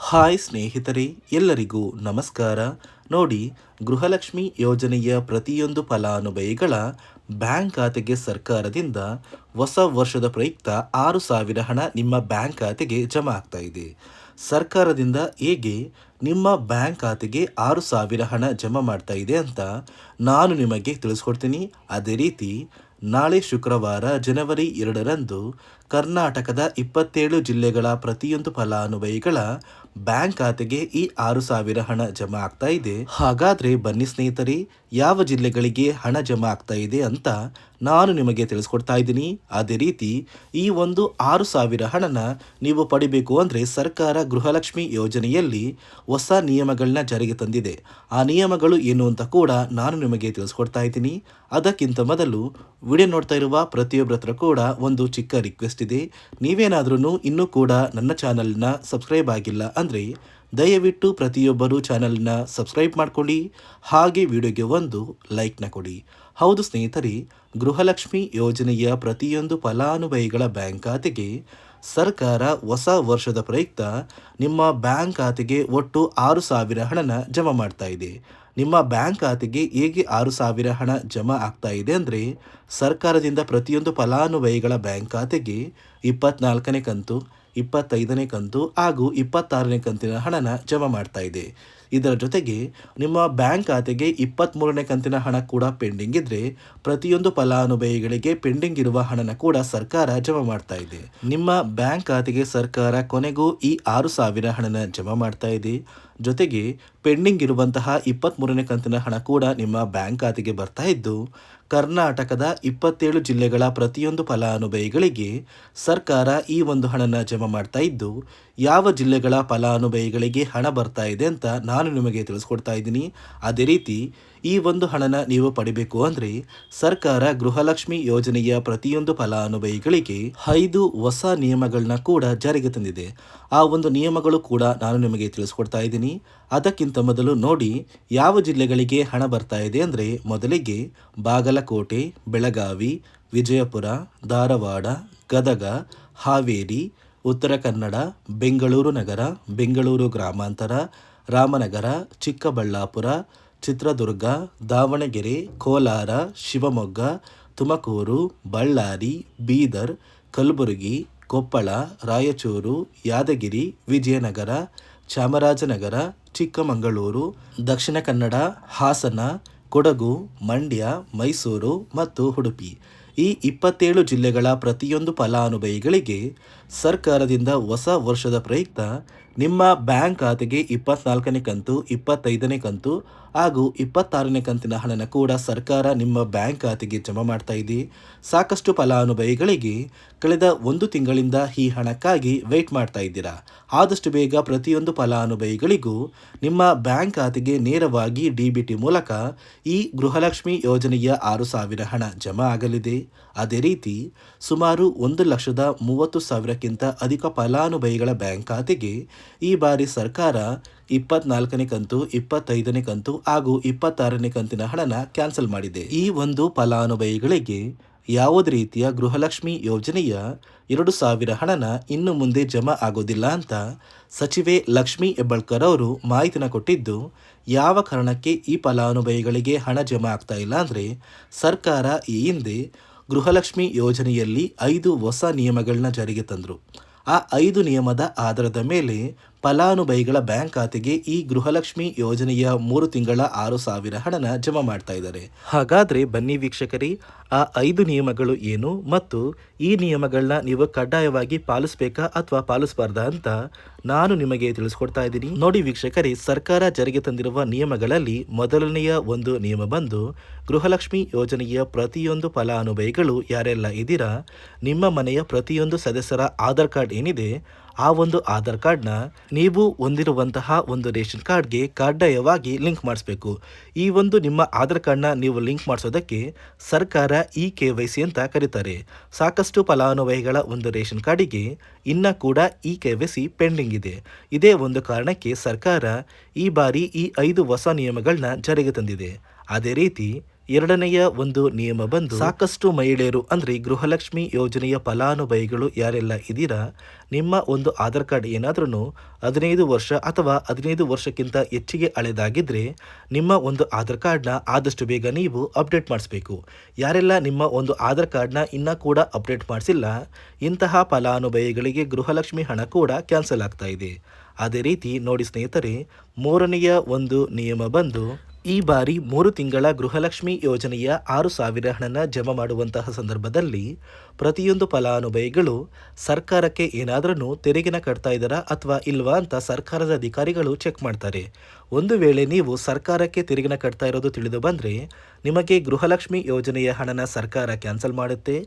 Hi ಸ್ನೇಹಿತರೆ, ಎಲ್ಲರಿಗೂ ನಮಸ್ಕಾರ. ನೋಡಿ, ಗೃಹಲಕ್ಷ್ಮಿ ಯೋಜನೆಯ ಪ್ರತಿಯೊಂದು ಫಲಾನುಭವಿಗಳ ಬ್ಯಾಂಕ್ ಖಾತೆಗೆ ಸರ್ಕಾರದಿಂದ ಹೊಸ ವರ್ಷದ ಪ್ರಯುಕ್ತ 6,000 ಹಣ ನಿಮ್ಮ ಬ್ಯಾಂಕ್ ಖಾತೆಗೆ ಜಮಾ ಆಗ್ತಾ ಇದೆ. ಸರ್ಕಾರದಿಂದ ಹೇಗೆ ನಿಮ್ಮ ಬ್ಯಾಂಕ್ ಖಾತೆಗೆ 6,000 ಹಣ ಜಮಾ ಮಾಡ್ತಾ ಇದೆ ಅಂತ ನಾನು ನಿಮಗೆ ತಿಳಿಸ್ಕೊಡ್ತೀನಿ. ಅದೇ ರೀತಿ ನಾಳೆ ಶುಕ್ರವಾರ ಜನವರಿ 2ರಂದು ಕರ್ನಾಟಕದ 27 ಜಿಲ್ಲೆಗಳ ಪ್ರತಿಯೊಂದು ಫಲಾನುಭವಿಗಳ ಬ್ಯಾಂಕ್ ಖಾತೆಗೆ ಈ 6,000 ಹಣ ಜಮಾ ಆಗ್ತಾ ಇದೆ. ಹಾಗಾದ್ರೆ ಬನ್ನಿ ಸ್ನೇಹಿತರೆ, ಯಾವ ಜಿಲ್ಲೆಗಳಿಗೆ ಹಣ ಜಮಾ ಆಗ್ತಾ ಇದೆ ಅಂತ ನಾನು ನಿಮಗೆ ತಿಳಿಸ್ಕೊಡ್ತಾ ಇದ್ದೀನಿ. ಅದೇ ರೀತಿ ಈ ಒಂದು 6,000 ಹಣನ ನೀವು ಪಡಿಬೇಕು ಅಂದರೆ ಸರ್ಕಾರ ಗೃಹಲಕ್ಷ್ಮಿ ಯೋಜನೆಯಲ್ಲಿ ಹೊಸ ನಿಯಮಗಳನ್ನ ಜಾರಿಗೆ ತಂದಿದೆ. ಆ ನಿಯಮಗಳು ಏನು ಅಂತ ಕೂಡ ನಾನು ನಿಮಗೆ ತಿಳಿಸ್ಕೊಡ್ತಾ ಇದ್ದೀನಿ. ಅದಕ್ಕಿಂತ ಮೊದಲು ವಿಡಿಯೋ ನೋಡ್ತಾ ಇರುವ ಪ್ರತಿಯೊಬ್ಬರ ಹತ್ರ ಕೂಡ ಒಂದು ಚಿಕ್ಕ ರಿಕ್ವೆಸ್ಟ್ ಇದೆ. ನೀವೇನಾದ್ರೂ ಇನ್ನೂ ಕೂಡ ನನ್ನ ಚಾನಲ್ನ ಸಬ್ಸ್ಕ್ರೈಬ್ ಆಗಿಲ್ಲ ಅಂದರೆ ದಯವಿಟ್ಟು ಪ್ರತಿಯೊಬ್ಬರು ಚಾನಲ್ನ ಸಬ್ಸ್ಕ್ರೈಬ್ ಮಾಡ್ಕೊಳ್ಳಿ, ಹಾಗೆ ವಿಡಿಯೋಗೆ ಒಂದು ಲೈಕ್ನ ಕೊಡಿ. ಹೌದು ಸ್ನೇಹಿತರೆ, ಗೃಹಲಕ್ಷ್ಮಿ ಯೋಜನೆಯ ಪ್ರತಿಯೊಂದು ಫಲಾನುಭವಿಗಳ ಬ್ಯಾಂಕ್ ಖಾತೆಗೆ ಸರ್ಕಾರ ಹೊಸ ವರ್ಷದ ಪ್ರಯುಕ್ತ ನಿಮ್ಮ ಬ್ಯಾಂಕ್ ಖಾತೆಗೆ ಒಟ್ಟು 6,000 ಹಣನ ಜಮಾ ಮಾಡ್ತಾ ಇದೆ. ನಿಮ್ಮ ಬ್ಯಾಂಕ್ ಖಾತೆಗೆ ಹೇಗೆ 6,000 ಹಣ ಜಮಾ ಆಗ್ತಾ ಇದೆ ಅಂದರೆ, ಸರ್ಕಾರದಿಂದ ಪ್ರತಿಯೊಂದು ಫಲಾನುಭವಿಗಳ ಬ್ಯಾಂಕ್ ಖಾತೆಗೆ 24ನೇ ಕಂತು, 25ನೇ ಕಂತು ಹಾಗೂ 26ನೇ ಕಂತಿನ ಹಣನ ಜಮಾ ಮಾಡ್ತಾ ಇದೆ. ಇದರ ಜೊತೆಗೆ ನಿಮ್ಮ ಬ್ಯಾಂಕ್ ಖಾತೆಗೆ 23ನೇ ಕಂತಿನ ಹಣ ಕೂಡ ಪೆಂಡಿಂಗ್ ಇದ್ದರೆ ಪ್ರತಿಯೊಂದು ಫಲಾನುಭವಿಗಳಿಗೆ ಪೆಂಡಿಂಗ್ ಇರುವ ಹಣನ ಕೂಡ ಸರ್ಕಾರ ಜಮಾ ಮಾಡ್ತಾ ಇದೆ. ನಿಮ್ಮ ಬ್ಯಾಂಕ್ ಖಾತೆಗೆ ಸರ್ಕಾರ ಕೊನೆಗೂ ಈ 6,000 ಹಣನ ಜಮಾ ಮಾಡ್ತಾ ಇದೆ. ಜೊತೆಗೆ ಪೆಂಡಿಂಗ್ ಇರುವಂತಹ 23ನೇ ಕಂತಿನ ಹಣ ಕೂಡ ನಿಮ್ಮ ಬ್ಯಾಂಕ್ ಖಾತೆಗೆ ಬರ್ತಾ ಇದ್ದು, ಕರ್ನಾಟಕದ 27 ಜಿಲ್ಲೆಗಳ ಪ್ರತಿಯೊಂದು ಫಲಾನುಭವಿಗಳಿಗೆ ಸರ್ಕಾರ ಈ ಒಂದು ಹಣನ ಜಮಾ ಮಾಡ್ತಾ ಇದ್ದು, ಯಾವ ಜಿಲ್ಲೆಗಳ ಫಲಾನುಭವಿಗಳಿಗೆ ಹಣ ಬರ್ತಾ ಇದೆ ಅಂತ ನಾನು ನಿಮಗೆ ತಿಳಿಸ್ಕೊಡ್ತಾ ಇದ್ದೀನಿ. ಅದೇ ರೀತಿ ಈ ಒಂದು ಹಣನ ನೀವು ಪಡಿಬೇಕು ಅಂದರೆ ಸರ್ಕಾರ ಗೃಹಲಕ್ಷ್ಮಿ ಯೋಜನೆಯ ಪ್ರತಿಯೊಂದು ಫಲಾನುಭವಿಗಳಿಗೆ 5 ಹೊಸ ನಿಯಮಗಳನ್ನ ಕೂಡ ಜಾರಿಗೆ ತಂದಿದೆ. ಆ ಒಂದು ನಿಯಮಗಳು ಕೂಡ ನಾನು ನಿಮಗೆ ತಿಳಿಸ್ಕೊಡ್ತಾ ಇದ್ದೀನಿ. ಅದಕ್ಕಿಂತ ಮೊದಲು ನೋಡಿ, ಯಾವ ಜಿಲ್ಲೆಗಳಿಗೆ ಹಣ ಬರ್ತಾ ಇದೆ ಅಂದರೆ, ಮೊದಲಿಗೆ ಬಾಗಲಕೋಟೆ, ಬೆಳಗಾವಿ, ವಿಜಯಪುರ, ಧಾರವಾಡ, ಗದಗ, ಹಾವೇರಿ, ಉತ್ತರ ಕನ್ನಡ, ಬೆಂಗಳೂರು ನಗರ, ಬೆಂಗಳೂರು ಗ್ರಾಮಾಂತರ, ರಾಮನಗರ, ಚಿಕ್ಕಬಳ್ಳಾಪುರ, ಚಿತ್ರದುರ್ಗ, ದಾವಣಗೆರೆ, ಕೋಲಾರ, ಶಿವಮೊಗ್ಗ, ತುಮಕೂರು, ಬಳ್ಳಾರಿ, ಬೀದರ್, ಕಲಬುರಗಿ, ಕೊಪ್ಪಳ, ರಾಯಚೂರು, ಯಾದಗಿರಿ, ವಿಜಯನಗರ, ಚಾಮರಾಜನಗರ, ಚಿಕ್ಕಮಗಳೂರು, ದಕ್ಷಿಣ ಕನ್ನಡ, ಹಾಸನ, ಕೊಡಗು, ಮಂಡ್ಯ, ಮೈಸೂರು ಮತ್ತು ಉಡುಪಿ ಈ 27 ಜಿಲ್ಲೆಗಳ ಪ್ರತಿಯೊಂದು ಫಲಾನುಭವಿಗಳಿಗೆ ಸರ್ಕಾರದಿಂದ ಹೊಸ ವರ್ಷದ ಪ್ರಯುಕ್ತ ನಿಮ್ಮ ಬ್ಯಾಂಕ್ ಖಾತೆಗೆ 24ನೇ ಕಂತು, 25ನೇ ಕಂತು ಹಾಗೂ 26ನೇ ಕಂತಿನ ಹಣನ ಕೂಡ ಸರ್ಕಾರ ನಿಮ್ಮ ಬ್ಯಾಂಕ್ ಖಾತೆಗೆ ಜಮಾ ಮಾಡ್ತಾ ಇದೆ. ಸಾಕಷ್ಟು ಫಲಾನುಭವಿಗಳಿಗೆ ಕಳೆದ 1 ತಿಂಗಳಿಂದ ಈ ಹಣಕ್ಕಾಗಿ ವೆಯ್ಟ್ ಮಾಡ್ತಾ ಇದ್ದೀರಾ. ಆದಷ್ಟು ಬೇಗ ಪ್ರತಿಯೊಂದು ಫಲಾನುಭವಿಗಳಿಗೂ ನಿಮ್ಮ ಬ್ಯಾಂಕ್ ಖಾತೆಗೆ ನೇರವಾಗಿ DBT ಮೂಲಕ ಈ ಗೃಹಲಕ್ಷ್ಮಿ ಯೋಜನೆಯ 6,000 ಹಣ ಜಮಾ ಆಗಲಿದೆ. ಅದೇ ರೀತಿ ಸುಮಾರು 1,30,000ಕ್ಕಿಂತ ಅಧಿಕ ಫಲಾನುಭವಿಗಳ ಬ್ಯಾಂಕ್ ಖಾತೆಗೆ ಈ ಬಾರಿ ಸರ್ಕಾರ 24ನೇ ಕಂತು, 25ನೇ ಕಂತು ಹಾಗೂ 26ನೇ ಕಂತಿನ ಹಣನ ಕ್ಯಾನ್ಸಲ್ ಮಾಡಿದೆ. ಈ ಒಂದು ಫಲಾನುಭವಿಗಳಿಗೆ ಯಾವುದೇ ರೀತಿಯ ಗೃಹಲಕ್ಷ್ಮಿ ಯೋಜನೆಯ 2,000 ಹಣನ ಇನ್ನು ಮುಂದೆ ಜಮಾ ಆಗೋದಿಲ್ಲ ಅಂತ ಸಚಿವೆ ಲಕ್ಷ್ಮೀ ಹೆಬ್ಬಾಳ್ಕರ್ ಅವರು ಮಾಹಿತಿನ ಕೊಟ್ಟಿದ್ದು, ಯಾವ ಕಾರಣಕ್ಕೆ ಈ ಫಲಾನುಭವಿಗಳಿಗೆ ಹಣ ಜಮಾ ಆಗ್ತಾ ಇಲ್ಲ ಅಂದರೆ, ಸರ್ಕಾರ ಈ ಹಿಂದೆ ಗೃಹಲಕ್ಷ್ಮಿ ಯೋಜನೆಯಲ್ಲಿ 5 ಹೊಸ ನಿಯಮಗಳನ್ನ ಜಾರಿಗೆ ತಂದರು. ಆ 5 ನಿಯಮದ ಆಧಾರದ ಮೇಲೆ ಫಲಾನುಭವಿಗಳ ಬ್ಯಾಂಕ್ ಖಾತೆಗೆ ಈ ಗೃಹಲಕ್ಷ್ಮಿ ಯೋಜನೆಯ 3 ತಿಂಗಳ 6,000 ಹಣನ ಜಮಾ ಮಾಡ್ತಾ ಇದ್ದಾರೆ. ಹಾಗಾದ್ರೆ ಬನ್ನಿ ವೀಕ್ಷಕರೇ, ಆ 5 ನಿಯಮಗಳು ಏನು ಮತ್ತು ಈ ನಿಯಮಗಳನ್ನ ನೀವು ಕಡ್ಡಾಯವಾಗಿ ಪಾಲಿಸಬೇಕಾ ಅಥವಾ ಪಾಲಿಸಬಾರ್ದಾ ಅಂತ ನಾನು ನಿಮಗೆ ತಿಳಿಸ್ಕೊಡ್ತಾ ಇದ್ದೀನಿ. ನೋಡಿ ವೀಕ್ಷಕರೇ, ಸರ್ಕಾರ ಜಾರಿಗೆ ತಂದಿರುವ ನಿಯಮಗಳಲ್ಲಿ ಮೊದಲನೆಯ ಒಂದು ನಿಯಮ ಬಂದು, ಗೃಹಲಕ್ಷ್ಮಿ ಯೋಜನೆಯ ಪ್ರತಿಯೊಂದು ಫಲಾನುಭವಿಗಳು ಯಾರೆಲ್ಲ ಇದ್ದೀರಾ, ನಿಮ್ಮ ಮನೆಯ ಪ್ರತಿಯೊಂದು ಸದಸ್ಯರ ಆಧಾರ್ ಕಾರ್ಡ್ ಏನಿದೆ, ಆ ಒಂದು ಆಧಾರ್ ಕಾರ್ಡ್ನ ನೀವು ಹೊಂದಿರುವಂತಹ ಒಂದು ರೇಷನ್ ಕಾರ್ಡ್ಗೆ ಕಡ್ಡಾಯವಾಗಿ ಲಿಂಕ್ ಮಾಡಿಸ್ಬೇಕು. ಈ ಒಂದು ನಿಮ್ಮ ಆಧಾರ್ ಕಾರ್ಡ್ನ ನೀವು ಲಿಂಕ್ ಮಾಡಿಸೋದಕ್ಕೆ ಸರ್ಕಾರ KYC ಅಂತ ಕರೀತಾರೆ. ಸಾಕಷ್ಟು ಫಲಾನುಭವಿಗಳ ಒಂದು ರೇಷನ್ ಕಾರ್ಡಿಗೆ ಇನ್ನ ಕೂಡ KYC ಪೆಂಡಿಂಗ್ ಇದೆ. ಇದೇ ಒಂದು ಕಾರಣಕ್ಕೆ ಸರ್ಕಾರ ಈ ಬಾರಿ ಈ 5 ಹೊಸ ನಿಯಮಗಳನ್ನ ಜಾರಿಗೆ ತಂದಿದೆ. ಅದೇ ರೀತಿ ಎರಡನೆಯ ಒಂದು ನಿಯಮ ಬಂದು ಸಾಕಷ್ಟು ಮಹಿಳೆಯರು ಅಂದ್ರೆ ಗೃಹಲಕ್ಷ್ಮಿ ಯೋಜನೆಯ ಫಲಾನುಭವಿಗಳು ಯಾರೆಲ್ಲ ಇದ್ದೀರಾ, ನಿಮ್ಮ ಒಂದು ಆಧಾರ್ ಕಾರ್ಡ್ ಏನಾದ್ರೂ 15 ವರ್ಷ ಅಥವಾ 15 ವರ್ಷಕ್ಕಿಂತ ಹೆಚ್ಚಿಗೆ ಹಳೆದಾಗಿದ್ರೆ ನಿಮ್ಮ ಒಂದು ಆಧಾರ್ ಕಾರ್ಡ್ನ ಆದಷ್ಟು ಬೇಗ ನೀವು ಅಪ್ಡೇಟ್ ಮಾಡಿಸ್ಬೇಕು. ಯಾರೆಲ್ಲ ನಿಮ್ಮ ಒಂದು ಆಧಾರ್ ಕಾರ್ಡ್ನ ಇನ್ನೂ ಕೂಡ ಅಪ್ಡೇಟ್ ಮಾಡಿಸಿಲ್ಲ, ಇಂತಹ ಫಲಾನುಭವಿಗಳಿಗೆ ಗೃಹಲಕ್ಷ್ಮಿ ಹಣ ಕೂಡ ಕ್ಯಾನ್ಸಲ್ ಆಗ್ತಾ ಇದೆ. ಅದೇ ರೀತಿ ನೋಡಿ ಸ್ನೇಹಿತರೆ, ಮೂರನೆಯ ಒಂದು ನಿಯಮ ಬಂದು ಈ ಬಾರಿ 3 ತಿಂಗಳ ಗೃಹಲಕ್ಷ್ಮಿ ಯೋಜನೆಯ 6,000 ಹಣನ ಜಮಾ ಮಾಡುವಂತಹ ಸಂದರ್ಭದಲ್ಲಿ ಪ್ರತಿಯೊಂದು ಫಲಾನುಭವಿಗಳು ಸರ್ಕಾರಕ್ಕೆ ಏನಾದ್ರೂ ತೆರಿಗೆನ ಕಟ್ತಾ ಇದ್ದಾರಾ ಅಥವಾ ಇಲ್ವಾ ಅಂತ ಸರ್ಕಾರದ ಅಧಿಕಾರಿಗಳು ಚೆಕ್ ಮಾಡ್ತಾರೆ. ಒಂದು ವೇಳೆ ನೀವು ಸರ್ಕಾರಕ್ಕೆ ತೆರಿಗೆನ ಕಟ್ತಾ ಇರೋದು ತಿಳಿದು ಬಂದರೆ ನಿಮಗೆ ಗೃಹಲಕ್ಷ್ಮಿ ಯೋಜನೆಯ ಹಣನ ಸರ್ಕಾರ ಕ್ಯಾನ್ಸಲ್ ಮಾಡುತ್ತೆ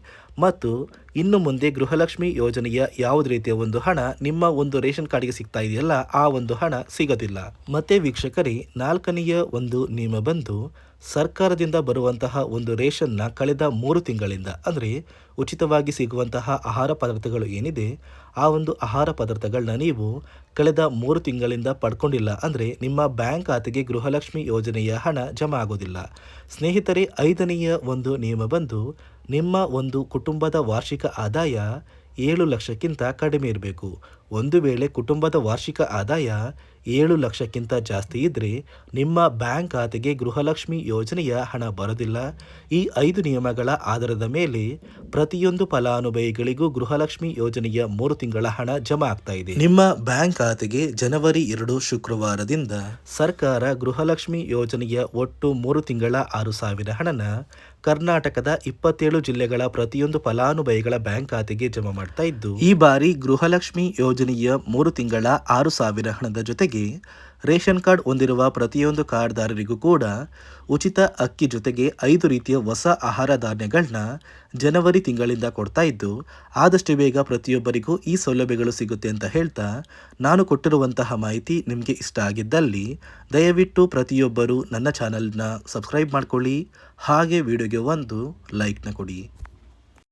ಮತ್ತು ಇನ್ನು ಮುಂದೆ ಗೃಹಲಕ್ಷ್ಮಿ ಯೋಜನೆಯ ಯಾವುದೇ ರೀತಿಯ ಒಂದು ಹಣ ನಿಮ್ಮ ಒಂದು ರೇಷನ್ ಕಾರ್ಡ್ಗೆ ಸಿಗ್ತಾ ಇದೆಯಲ್ಲ, ಆ ಒಂದು ಹಣ ಸಿಗೋದಿಲ್ಲ. ಮತ್ತೆ ವೀಕ್ಷಕರೇ, ನಾಲ್ಕನೆಯ ಒಂದು ನಿಯಮ ಬಂದು ಸರ್ಕಾರದಿಂದ ಬರುವಂತಹ ಒಂದು ರೇಷನ್ನ ಕಳೆದ 3 ತಿಂಗಳಿಂದ ಅಂದರೆ ಉಚಿತವಾಗಿ ಸಿಗುವಂತಹ ಆಹಾರ ಪದಾರ್ಥಗಳು ಏನಿದೆ, ಆ ಒಂದು ಆಹಾರ ಪದಾರ್ಥಗಳನ್ನ ನೀವು ಕಳೆದ 3 ತಿಂಗಳಿಂದ ಪಡ್ಕೊಂಡಿಲ್ಲ ಅಂದರೆ ನಿಮ್ಮ ಬ್ಯಾಂಕ್ ಖಾತೆಗೆ ಗೃಹಲಕ್ಷ್ಮಿ ಯೋಜನೆಯ ಹಣ ಜಮಾ ಆಗೋದಿಲ್ಲ. ಸ್ನೇಹಿತರೆ, ಐದನೆಯ ಒಂದು ನಿಯಮ ಬಂದು ನಿಮ್ಮ ಒಂದು ಕುಟುಂಬದ ವಾರ್ಷಿಕ ಆದಾಯ 7 ಲಕ್ಷಕ್ಕಿಂತ ಕಡಿಮೆ ಇರಬೇಕು. ಒಂದು ವೇಳೆ ಕುಟುಂಬದ ವಾರ್ಷಿಕ ಆದಾಯ 7 ಲಕ್ಷಕ್ಕಿಂತ ಜಾಸ್ತಿ ಇದ್ದರೆ ನಿಮ್ಮ ಬ್ಯಾಂಕ್ ಖಾತೆಗೆ ಗೃಹಲಕ್ಷ್ಮಿ ಯೋಜನೆಯ ಹಣ ಬರೋದಿಲ್ಲ. ಈ 5 ನಿಯಮಗಳ ಆಧಾರದ ಮೇಲೆ ಪ್ರತಿಯೊಂದು ಫಲಾನುಭವಿಗಳಿಗೂ ಗೃಹಲಕ್ಷ್ಮಿ ಯೋಜನೆಯ 3 ತಿಂಗಳ ಹಣ ಜಮಾ ಆಗ್ತಾ ಇದೆ. ನಿಮ್ಮ ಬ್ಯಾಂಕ್ ಖಾತೆಗೆ ಜನವರಿ 2 ಶುಕ್ರವಾರದಿಂದ ಸರ್ಕಾರ ಗೃಹಲಕ್ಷ್ಮಿ ಯೋಜನೆಯ ಒಟ್ಟು 3 ತಿಂಗಳ 6,000 ಹಣನ ಕರ್ನಾಟಕದ 27 ಜಿಲ್ಲೆಗಳ ಪ್ರತಿಯೊಂದು ಫಲಾನುಭವಿಗಳ ಬ್ಯಾಂಕ್ ಖಾತೆಗೆ ಜಮಾ ಮಾಡ್ತಾ ಇದ್ದು, ಈ ಬಾರಿ ಗೃಹಲಕ್ಷ್ಮಿ ಯೋಜನೆಯ 3 ತಿಂಗಳ 6,000 ಹಣದ ಜೊತೆಗೆ ರೇಷನ್ ಕಾರ್ಡ್ ಹೊಂದಿರುವ ಪ್ರತಿಯೊಂದು ಕಾರ್ಡ್ದಾರರಿಗೂ ಕೂಡ ಉಚಿತ ಅಕ್ಕಿ ಜೊತೆಗೆ 5 ರೀತಿಯ ಹೊಸ ಆಹಾರ ಧಾನ್ಯಗಳನ್ನ ಜನವರಿ ತಿಂಗಳಿಂದ ಕೊಡ್ತಾ ಇದ್ದು, ಆದಷ್ಟು ಬೇಗ ಪ್ರತಿಯೊಬ್ಬರಿಗೂ ಈ ಸೌಲಭ್ಯಗಳು ಸಿಗುತ್ತೆ ಅಂತ ಹೇಳ್ತಾ, ನಾನು ಕೊಟ್ಟಿರುವಂತಹ ಮಾಹಿತಿ ನಿಮಗೆ ಇಷ್ಟ ಆಗಿದ್ದಲ್ಲಿ ದಯವಿಟ್ಟು ಪ್ರತಿಯೊಬ್ಬರು ನನ್ನ ಚಾನಲ್ನ ಸಬ್ಸ್ಕ್ರೈಬ್ ಮಾಡ್ಕೊಳ್ಳಿ, ಹಾಗೆ ವಿಡಿಯೋಗೆ ಒಂದು ಲೈಕ್ನ ಕೊಡಿ.